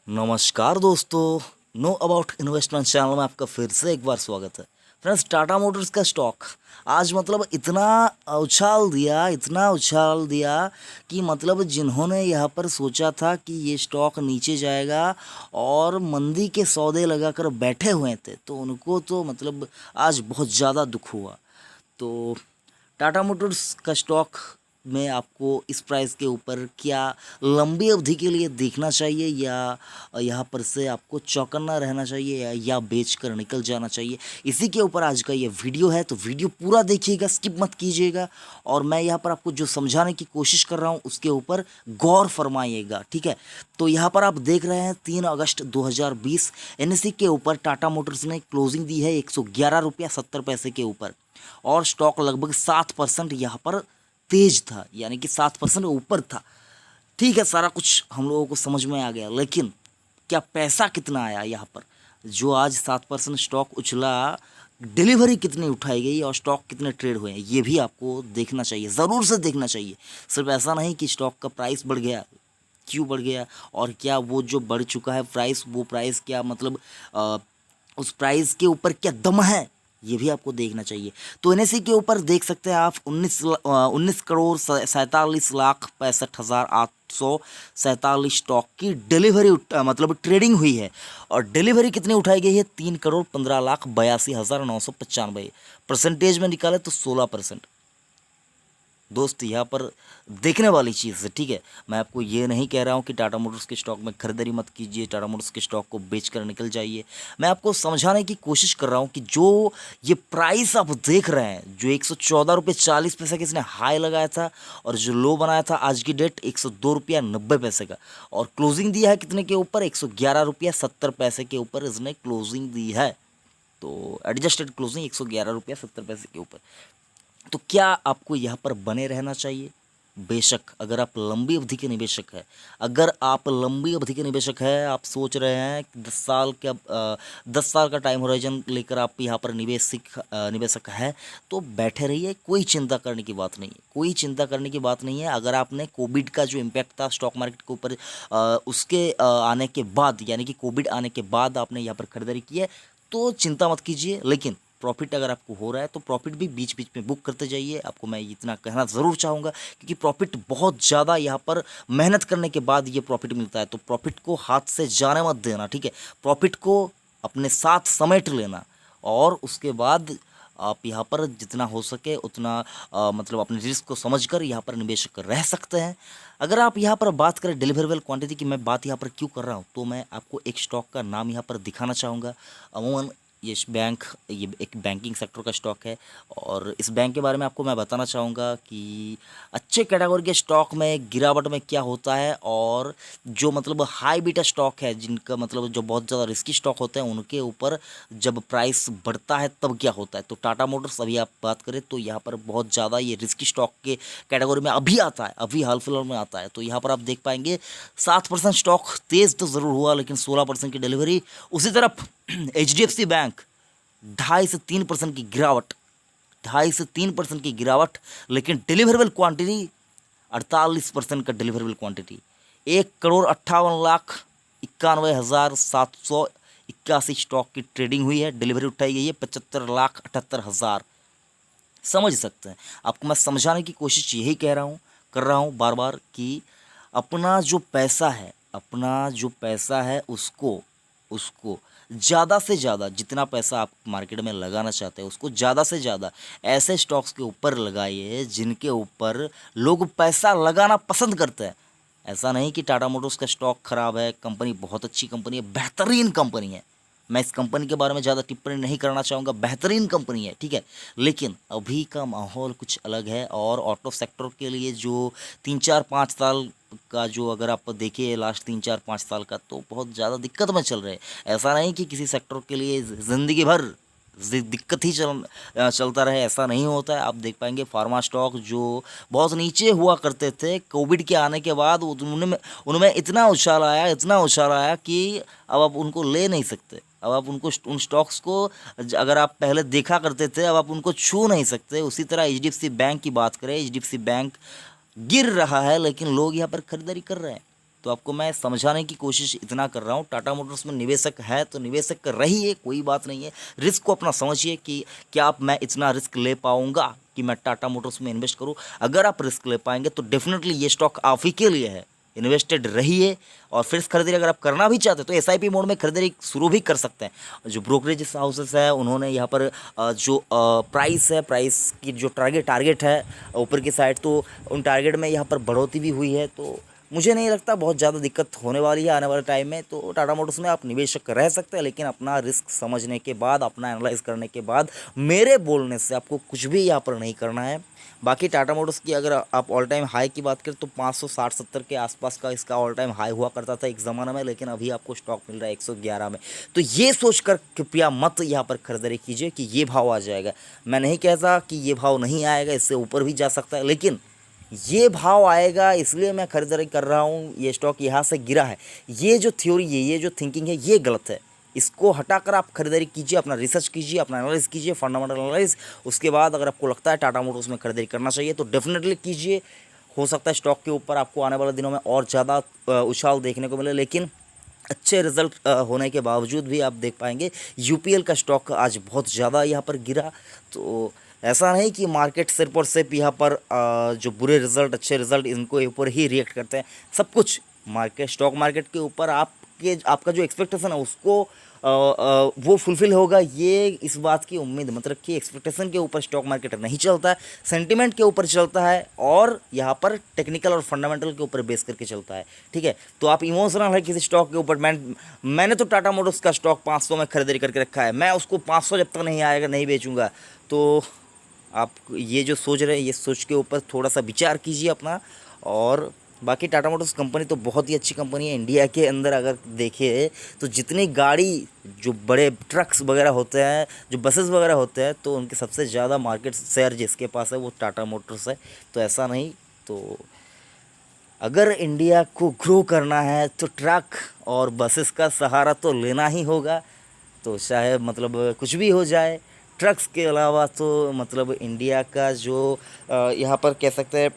नमस्कार दोस्तों, know about investment channel में आपका फिर से एक बार स्वागत है। फ्रेंड्स, टाटा मोटर्स का स्टॉक आज इतना उछाल दिया कि जिन्होंने यहाँ पर सोचा था कि ये स्टॉक नीचे जाएगा और मंदी के सौदे लगाकर बैठे हुए थे, तो उनको तो आज बहुत ज़्यादा दुख हुआ। तो टाटा मोटर्स का स्टॉक में आपको इस प्राइस के ऊपर क्या लंबी अवधि के लिए देखना चाहिए या यहाँ पर से आपको चौकन्ना रहना चाहिए या बेचकर निकल जाना चाहिए, इसी के ऊपर आज का ये वीडियो है। तो वीडियो पूरा देखिएगा, स्किप मत कीजिएगा, और मैं यहाँ पर आपको जो समझाने की कोशिश कर रहा हूँ उसके ऊपर गौर फरमाइएगा, ठीक है। तो यहाँ पर आप देख रहे हैं 3 अगस्त 2020 एनएसई के ऊपर टाटा मोटर्स ने क्लोजिंग दी है 111 रुपया 70 पैसे के ऊपर, और स्टॉक लगभग 7% यहाँ पर तेज था, यानी कि 7% ऊपर था। ठीक है, सारा कुछ हम लोगों को समझ में आ गया, लेकिन क्या पैसा कितना आया यहाँ पर जो आज 7% स्टॉक उछला, डिलीवरी कितनी उठाई गई और स्टॉक कितने ट्रेड हुए हैं, ये भी आपको देखना चाहिए, ज़रूर से देखना चाहिए। सिर्फ ऐसा नहीं कि स्टॉक का प्राइस बढ़ गया, क्यों बढ़ गया, और क्या वो जो बढ़ चुका है प्राइस, वो प्राइस क्या उस प्राइस के ऊपर क्या दम है, ये भी आपको देखना चाहिए। तो एनएसई के ऊपर देख सकते हैं आप 19 करोड़ 47,65,847 स्टॉक की डिलीवरी ट्रेडिंग हुई है, और डिलीवरी कितनी उठाई गई है 3,15,82,995। परसेंटेज में निकाले तो 16%। दोस्त, यहाँ पर देखने वाली चीज़ है, ठीक है। मैं आपको ये नहीं कह रहा हूँ कि टाटा मोटर्स के स्टॉक में खरीदारी मत कीजिए, टाटा मोटर्स के स्टॉक को बेचकर निकल जाइए। मैं आपको समझाने की कोशिश कर रहा हूँ कि जो ये प्राइस आप देख रहे हैं, जो 114 रुपये 40 पैसे का इसने हाई लगाया था और जो लो बनाया था आज की डेट 102 रुपया 90 पैसे का, और क्लोजिंग दिया है कितने के ऊपर, 111 रुपया 70 पैसे के ऊपर इसने क्लोजिंग दी है। तो एडजस्टेड क्लोजिंग 111 रुपया 70 पैसे के ऊपर। तो क्या आपको यहाँ पर बने रहना चाहिए? बेशक, अगर आप लंबी अवधि के निवेशक हैं, आप सोच रहे हैं कि 10 साल का टाइम होराइजन लेकर आप यहाँ पर निवेशक है, तो बैठे रहिए, कोई चिंता करने की बात नहीं है, अगर आपने कोविड का जो इम्पैक्ट था स्टॉक मार्केट के ऊपर उसके आने के बाद, यानी कि कोविड आने के बाद आपने यहाँ पर खरीदारी की है, तो चिंता मत कीजिए। लेकिन प्रॉफिट अगर आपको हो रहा है तो प्रॉफिट भी बीच बीच में बुक करते जाइए, आपको मैं इतना कहना ज़रूर चाहूँगा, क्योंकि प्रॉफिट बहुत ज़्यादा यहाँ पर मेहनत करने के बाद ये प्रॉफिट मिलता है। तो प्रॉफिट को हाथ से जाने मत देना, ठीक है। प्रॉफिट को अपने साथ समेट लेना, और उसके बाद आप यहाँ पर जितना हो सके उतना अपने रिस्क को समझकर यहाँ पर निवेशक रह सकते हैं। अगर आप यहाँ पर बात करें डिलीवरेबल क्वांटिटी की, मैं बात यहाँ पर क्यों कर रहा हूँ, तो मैं आपको एक स्टॉक का नाम यहाँ पर दिखाना चाहूँगा। अमूमन ये एक बैंकिंग सेक्टर का स्टॉक है, और इस बैंक के बारे में आपको मैं बताना चाहूँगा कि अच्छे कैटेगरी के स्टॉक में गिरावट में क्या होता है, और जो हाई बीटा स्टॉक है, जिनका जो बहुत ज़्यादा रिस्की स्टॉक होते हैं, उनके ऊपर जब प्राइस बढ़ता है तब क्या होता है। तो टाटा मोटर्स अभी आप बात करें तो यहाँ पर बहुत ज़्यादा ये रिस्की स्टॉक के कैटेगरी में अभी आता है, अभी हाल फिलहाल में आता है। तो यहाँ पर आप देख पाएंगे 7% स्टॉक तेज़ तो ज़रूर हुआ, लेकिन 16% की डिलीवरी। उसी तरफ HDFC बैंक 2.5 से 3% की गिरावट, 2.5 से 3% की गिरावट, लेकिन डिलीवरेबल क्वांटिटी 48% का डिलीवरेबल क्वांटिटी, 1,58,91,781 स्टॉक की ट्रेडिंग हुई है, डिलीवरी उठाई गई है 75,78,000। समझ सकते हैं, आपको मैं समझाने की कोशिश यही कर रहा हूँ बार बार कि अपना जो पैसा है उसको ज़्यादा से ज़्यादा, जितना पैसा आप मार्केट में लगाना चाहते हैं उसको ज़्यादा से ज़्यादा ऐसे स्टॉक्स के ऊपर लगाइए जिनके ऊपर लोग पैसा लगाना पसंद करते हैं। ऐसा नहीं कि टाटा मोटर्स का स्टॉक खराब है, कंपनी बहुत अच्छी कंपनी है, बेहतरीन कंपनी है। मैं इस कंपनी के बारे में ज़्यादा टिप्पणी नहीं करना चाहूँगा, बेहतरीन कंपनी है, ठीक है। लेकिन अभी का माहौल कुछ अलग है, और ऑटो सेक्टर के लिए जो 3-4-5 साल का, जो अगर आप देखिए लास्ट 3-4-5 साल का, तो बहुत ज़्यादा दिक्कत में चल रहे हैं। ऐसा नहीं कि किसी सेक्टर के लिए ज़िंदगी भर दिक्कत ही चलता रहे, ऐसा नहीं होता है। आप देख पाएंगे फार्मा स्टॉक जो बहुत नीचे हुआ करते थे, कोविड के आने के बाद उनमें इतना उछाल आया कि अब आप उनको ले नहीं सकते। अब आप उन स्टॉक्स को अगर आप पहले देखा करते थे, अब आप उनको छू नहीं सकते। उसी तरह HDFC बैंक की बात करें, HDFC बैंक गिर रहा है, लेकिन लोग यहाँ पर खरीदारी कर रहे हैं। तो आपको मैं समझाने की कोशिश इतना कर रहा हूँ, टाटा मोटर्स में निवेशक है तो निवेशक रहिए, कोई बात नहीं है। रिस्क को अपना समझिए कि क्या आप मैं इतना रिस्क ले पाऊँगा कि मैं टाटा मोटर्स में इन्वेस्ट करूँ। अगर आप रिस्क ले पाएंगे तो डेफिनेटली ये स्टॉक आप ही के लिए है। इन्वेस्टेड रहिए और फिर खरीदारी अगर आप करना भी चाहते हैं तो एसआईपी मोड में खरीदारी शुरू भी कर सकते हैं। जो ब्रोकरेज हाउसेस है उन्होंने यहाँ पर जो प्राइस है, प्राइस की जो टारगेट है ऊपर की साइड, तो उन टारगेट में यहाँ पर बढ़ोतरी भी हुई है। तो मुझे नहीं लगता बहुत ज़्यादा दिक्कत होने वाली है आने वाले टाइम में। तो टाटा मोटर्स में आप निवेशक रह सकते हैं, लेकिन अपना रिस्क समझने के बाद, अपना एनालाइज करने के बाद, मेरे बोलने से आपको कुछ भी यहाँ पर नहीं करना है। बाकी टाटा मोटर्स की अगर आप ऑल टाइम हाई की बात करें तो 560-70 के आसपास का इसका ऑल टाइम हाई हुआ करता था एक ज़माना में, लेकिन अभी आपको स्टॉक मिल रहा है 111 में। तो ये सोचकर कृपया मत यहाँ पर खरीदारी कीजिए कि ये भाव आ जाएगा। मैं नहीं कहता कि ये भाव नहीं आएगा, इससे ऊपर भी जा सकता है, लेकिन ये भाव आएगा इसलिए मैं खरीदारी कर रहा हूँ। ये स्टॉक यहाँ से गिरा है, ये जो थ्योरी है, ये जो थिंकिंग है, ये गलत है। इसको हटाकर आप खरीदारी कीजिए, अपना रिसर्च कीजिए, अपना एनालिसिस कीजिए, फंडामेंटल एनालिसिस। उसके बाद अगर आपको लगता है टाटा मोटर्स में खरीदारी करना चाहिए तो डेफिनेटली कीजिए। हो सकता है स्टॉक के ऊपर आपको आने वाले दिनों में और ज़्यादा उछाल देखने को मिले, लेकिन अच्छे रिजल्ट होने के बावजूद भी आप देख पाएंगे यूपीएल का स्टॉक आज बहुत ज़्यादा यहाँ पर गिरा। तो ऐसा नहीं कि मार्केट सिर्फ और सिर्फ यहाँ पर जो बुरे रिजल्ट, अच्छे रिजल्ट, इनको ऊपर ही रिएक्ट करते हैं। सब कुछ मार्केट, स्टॉक मार्केट के ऊपर आपका जो एक्सपेक्टेशन है उसको वो फुलफ़िल होगा, ये इस बात की उम्मीद मत रखिए। एक्सपेक्टेशन के ऊपर स्टॉक मार्केट नहीं चलता है, सेंटिमेंट के ऊपर चलता है और यहाँ पर टेक्निकल और फंडामेंटल के ऊपर बेस करके चलता है। ठीक है, तो आप इमोशनल है किसी स्टॉक के ऊपर। मैंने तो टाटा मोटर्स का स्टॉक 500 में खरीदारी करके रखा है, मैं उसको 500 जब तक नहीं आएगा नहीं बेचूंगा। तो आप ये जो सोच रहे हैं, ये सोच के ऊपर थोड़ा सा विचार कीजिए अपना। और बाकी टाटा मोटर्स कंपनी तो बहुत ही अच्छी कंपनी है। इंडिया के अंदर अगर देखें तो जितनी गाड़ी, जो बड़े ट्रक्स वगैरह होते हैं, जो बसेस वगैरह होते हैं, तो उनके सबसे ज़्यादा मार्केट शेयर जिसके पास है वो टाटा मोटर्स है। तो ऐसा नहीं, तो अगर इंडिया को ग्रो करना है तो ट्रक और बसेस का सहारा तो लेना ही होगा। तो चाहे मतलब कुछ भी हो जाए, ट्रक्स के अलावा तो मतलब इंडिया का जो यहाँ पर कह सकते हैं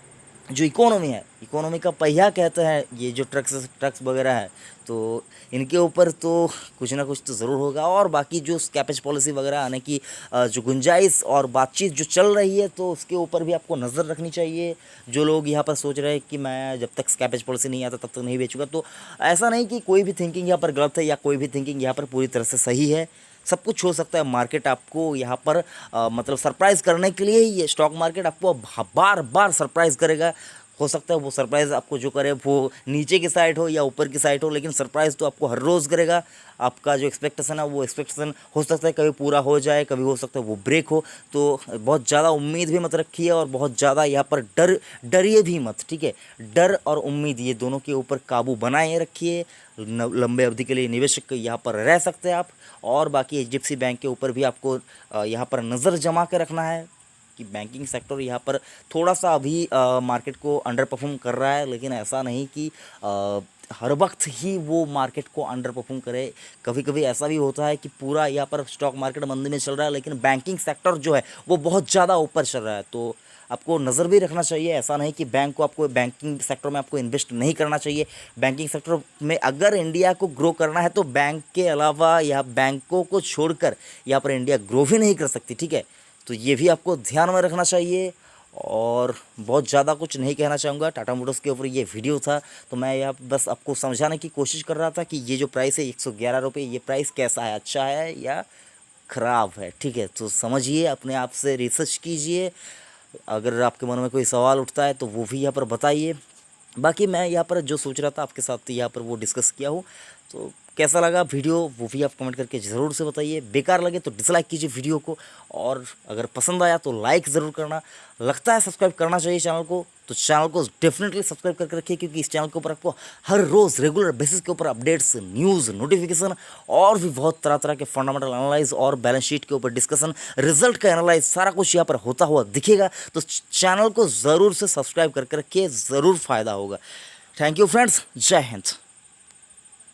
जो इकोनॉमी है, इकोनॉमी का पहिया कहते हैं ये जो ट्रक्स वगैरह है, तो इनके ऊपर तो कुछ ना कुछ तो ज़रूर होगा। और बाकी जो स्क्रैपेज पॉलिसी वगैरह आने की जो गुंजाइश और बातचीत जो चल रही है, तो उसके ऊपर भी आपको नज़र रखनी चाहिए। जो लोग यहाँ पर सोच रहे हैं कि मैं जब तक स्क्रैपेज पॉलिसी नहीं आता तब तक नहीं बेचूंगा, तो ऐसा नहीं कि कोई भी थिंकिंग यहाँ पर गलत है या कोई भी थिंकिंग यहाँ पर पूरी तरह से सही है। सब कुछ हो सकता है। मार्केट आपको यहाँ पर मतलब सरप्राइज़ करने के लिए ही, ये स्टॉक मार्केट आपको बार बार सरप्राइज़ करेगा। हो सकता है वो सरप्राइज़ आपको जो करे वो नीचे की साइड हो या ऊपर की साइड हो, लेकिन सरप्राइज़ तो आपको हर रोज़ करेगा। आपका जो एक्सपेक्टेशन है वो एक्सपेक्टेशन हो सकता है कभी पूरा हो जाए, कभी हो सकता है वो ब्रेक हो। तो बहुत ज़्यादा उम्मीद भी मत रखिए और बहुत ज़्यादा यहाँ पर डरिए भी मत। ठीक है, डर और उम्मीद ये दोनों के ऊपर काबू बनाए रखिए। लंबे अवधि के लिए निवेशक यहाँ पर रह सकते हैं आप। और बाकी एचडीएफसी बैंक के ऊपर भी आपको यहाँ पर नज़र जमा के रखना है कि बैंकिंग सेक्टर यहाँ पर थोड़ा सा अभी मार्केट को अंडर परफॉर्म कर रहा है, लेकिन ऐसा नहीं कि हर वक्त ही वो मार्केट को अंडर परफॉर्म करे। कभी कभी ऐसा भी होता है कि पूरा यहाँ पर स्टॉक मार्केट मंदी में चल रहा है, लेकिन बैंकिंग सेक्टर जो है वो बहुत ज़्यादा ऊपर चल रहा है। तो आपको नज़र भी रखना चाहिए। ऐसा नहीं कि बैंकिंग सेक्टर में आपको इन्वेस्ट नहीं करना चाहिए। बैंकिंग सेक्टर में अगर इंडिया को ग्रो करना है तो बैंक के अलावा या बैंकों को छोड़कर यहाँ पर इंडिया ग्रो भी नहीं कर सकती। ठीक है, तो ये भी आपको ध्यान में रखना चाहिए। और बहुत ज़्यादा कुछ नहीं कहना चाहूँगा, टाटा मोटर्स के ऊपर ये वीडियो था। तो मैं यहाँ बस आपको समझाने की कोशिश कर रहा था कि ये जो प्राइस है 111 रुपये, ये प्राइस कैसा है, अच्छा है या ख़राब है। ठीक है, तो समझिए, अपने आप से रिसर्च कीजिए। अगर आपके मन में कोई सवाल उठता है तो वो भी यहाँ पर बताइए। बाकी मैं यहाँ पर जो सोच रहा था आपके साथ यहाँ पर वो डिस्कस किया हूँ। तो कैसा लगा वीडियो वो भी आप कमेंट करके ज़रूर से बताइए। बेकार लगे तो डिसलाइक कीजिए वीडियो को, और अगर पसंद आया तो लाइक ज़रूर करना। लगता है सब्सक्राइब करना चाहिए चैनल को, तो चैनल को डेफिनेटली सब्सक्राइब करके रखिए, क्योंकि इस चैनल के ऊपर आपको हर रोज़ रेगुलर बेसिस के ऊपर अपडेट्स, न्यूज़, नोटिफिकेशन और भी बहुत तरह तरह के फंडामेंटल एनालाइज और बैलेंस शीट के ऊपर डिस्कशन, रिजल्ट का एनालाइज, सारा कुछ यहाँ पर होता हुआ दिखेगा। तो चैनल को ज़रूर से सब्सक्राइब करके रखिए, ज़रूर फ़ायदा होगा। थैंक यू फ्रेंड्स, जय हिंद।